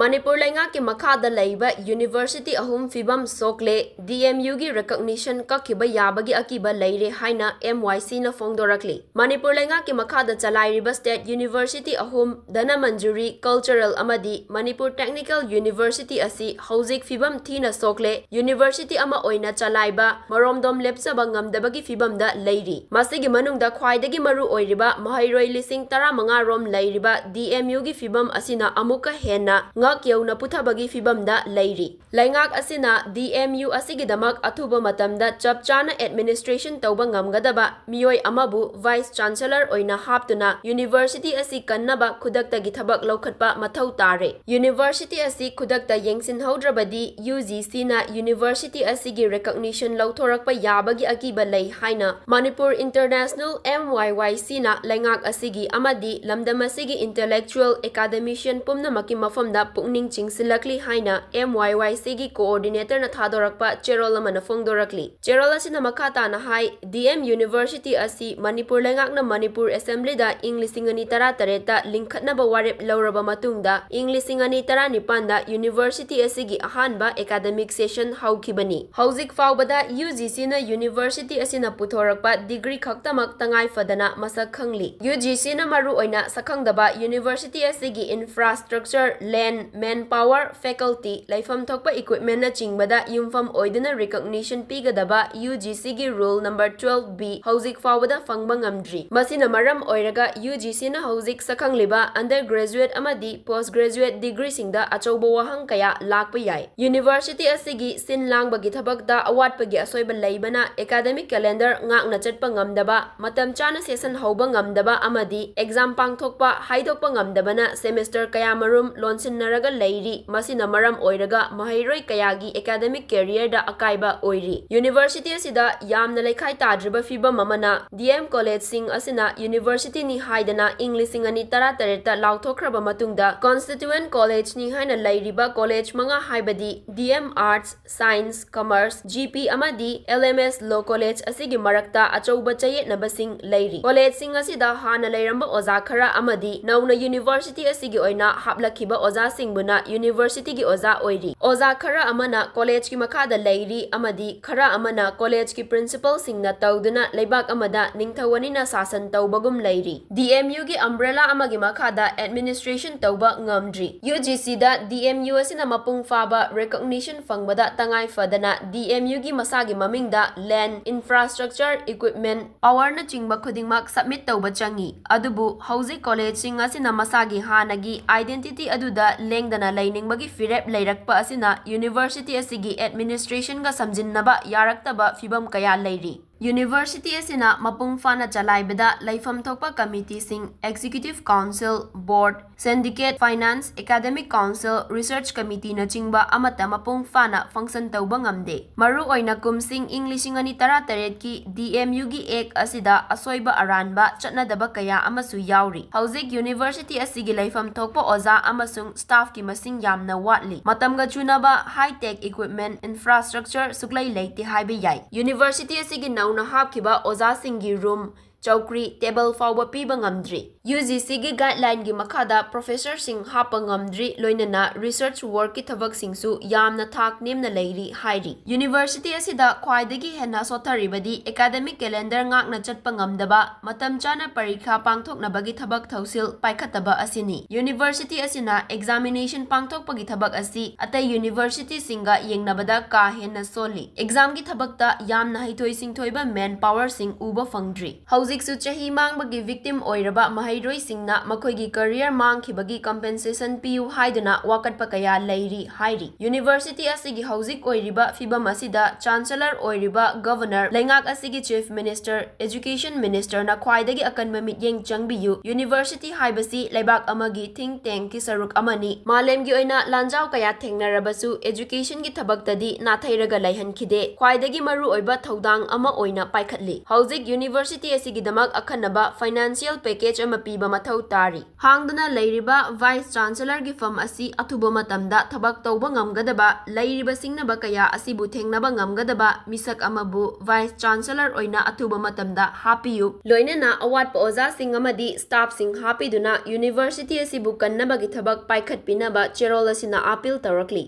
Manipur Leingakki Makhada Leiba University Ahum Fibam Sokle DMU gi Recognition Kakpa Yabagi Akiba Leire haina MYC na Fongdorakli. Manipur Leingakki Makhada Chalairiba State University Ahum Dana Manjuri Cultural Amadi Manipur Technical University asi Hauzik Fibam Thina Sokle University ama oina Chalaiba Maromdom Lepsaba Ngamdabagi Fibamda Leiri. Masigi Manungda Khwaidagi Maru Oiriba Mahairoi Lising Tara Mangarom Leiriba DMU gi Fibam asina Amuka Hena ngak yauna puthabagi fibamda leiri. Leingak asina DMU asigidamak athuba matamda chapchana administration tauba ngamgadaba miyoi amabu vice chancellor oina haptuna university asi kannaba khudakta gi thabak laukhatpa mathau tare. University asi khudakta yengsin haudrabadi UGC na university asigi recognition lauthorakpa yabagi akiba lei haina Manipur International MYYC na Leingak asigi amadi lamdam asigi intellectual academician pumnamaki mafamda Pungning Chingsilakli haina MYYC gi coordinator na thadorakpa Cherola mana Fongdorakli. Cherola sina makata na hai DM University asi Manipur Leingak na Manipur Assembly da ing lisingani tara tareta lingkhatnaba warep lauraba matungda ing lisingani tara nipanda University asigi ahanba academic session haukibani. Hauzik faubada UGC na University asina puthorakpa degree khaktamak tangai fadana masak khangli. UGC na maru oina sakhangdaba University asigi infrastructure land manpower faculty laifam thokpa equipment na chingbada yumfam oidana recognition pigadaba UGC gi rule number 12B hauzik fawada fangba ngamdri. Masina maram oiraga UGC na hauzik sakhangliba undergraduate amadi postgraduate degree singda achauba wahang kaya lakpa yai. University asigi sin langbagi thabakda awatpagi asoiba leibana academic calendar ngakna chatpa ngamdaba matam chana session hauba ngamdaba amadi exam pangthokpa haidokpa ngamdabana semester kaya marum lonsin naraga leiri masina maram oiraga mahairoi kayagi academic career da akaiba oiri. University asida yamna leikhai tadriba fibam amana DM college sing asina university ni haidana English ani tara tareta lauthokraba matungda constituent college ni haina leiriba college manga haibadi DM Arts Science Commerce GP amadi LMS Law College asigi marakta achouba chayet nabasing leiri. College sing asida hana leiramba oza khara amadi nauna university asigi oina haplakhiba oza singbuna University gi oza oiri. Oza khara amana college ki makhada leiri amadi khara amana college ki principal singna tawduna leibak amada ningthawani na sasan tawbagum leiri. DMU gi umbrella amagi makhada administration tawba ngamdri. UGC da DMU asina mapung faba recognition fangbada tangai fadana DMU gi masagi mamingda land infrastructure equipment power na chingba khudingmak submit tawba changi. Adubu hauzik college sing asina masagi hanagi identity aduda lengdana lainingbagi firep leirakpa asina university asigi administration ga samjinnaba yaraktaba fibam kaya leiri. University asina mapung fana chalaibada laifam thokpa committee sing executive council board syndicate finance academic council research committee na chingba amata mapung fana function tawba ngamde. Maru oina kumsing Englishing ani tara taret ki DMU gi ek asida asoiba aranba chatnadaba kaya amasu yauri. Hauzik university asigi laifam thokpa oza amasung staff ki masing yamna watli. Matamga chunaba high tech equipment infrastructure suklai leite haibe yai. University asigi na hapkiba oza singi room chowkri table fawba piba ngamdri. UGC gi guideline gi makhada professor sing hapa ngamdri loinana research work ki thabak singsu yamna thak nemna leiri hairi. University asida khwaidagi henna sotharibadi academic calendar ngakna chatpa ngamdaba matam chana parikha pangthoknabagi thabak thausil paikhataba asini. University asina examination pangthokpagi thabak asi atai university singa yengnabada ka henna soli. Exam gi thabakta yamna haithoi singthoiba manpower sing uba fangdri. Hauzik chahi mangbagi victim oiraba mahairoi singna makhoigi career mangkhibagi compensation piu haiduna wakatpa kaya leiri hairi. University asigi hauzik oiriba fibam asida chancellor oiriba governor Leingak asigi chief minister education minister na khwaidagi akanba mityeng changbiyu. University haibasi leibak amagi think tank ki saruk amani malemgi oina lanjau kaya thengnarabasu education gi thabaktadi nathairaga laihankhide khwaidagi maru oiba thodang ama oina paikhatli. Hauzik university asigi ꯃꯈꯣꯏꯒꯤꯗꯃꯛ ꯑꯈꯟꯅꯕ financial package ꯑꯃ ꯄꯤꯕ ꯃꯊꯧ ꯇꯥꯔꯤ꯫ ꯍꯥꯡꯗꯨꯅ ꯂꯩꯔꯤꯕ vice ꯆꯥꯟꯁꯦꯂꯔꯒꯤ ꯐꯝ ꯑꯁꯤ ꯑꯊꯨꯕ ꯃꯇꯝꯗ ꯊꯕꯛ ꯇꯧꯕ ꯉꯝꯒꯗꯕ, ꯂꯩꯔꯤꯕ ꯁꯤꯡꯅꯕ ꯀꯌꯥ ꯑꯁꯤꯕꯨ ꯊꯦꯡꯅꯕ ꯉꯝꯒꯗꯕ ꯃꯤꯁꯛ ꯑꯃꯕꯨ ꯚꯥꯏꯁ ꯆꯥꯟꯁꯦꯂꯔ ꯑꯣꯏꯅ ꯑꯊꯨꯕ ꯃꯇꯝꯗ ꯍꯥꯞꯄꯤꯌꯨ꯫ ꯂꯣꯏꯅꯅ ꯑꯋꯥꯠꯄ ꯑꯣꯖꯥꯁꯤꯡ ꯑꯃꯗꯤ ꯁ꯭ꯇꯥꯐꯁꯤꯡ ꯍꯥꯞꯄꯤꯗꯨꯅ ꯌꯨꯅꯤꯚꯔꯁꯤꯇꯤ ꯑꯁꯤꯕꯨ ꯀꯟꯅꯕꯒꯤ ꯊꯕꯛ ꯄꯥꯏꯈꯠꯄꯤꯅꯕ ꯆꯦꯔꯣꯜ ꯑꯁꯤꯅ ꯑꯥꯄꯤꯜ ꯇꯧꯔꯛꯂꯤ꯫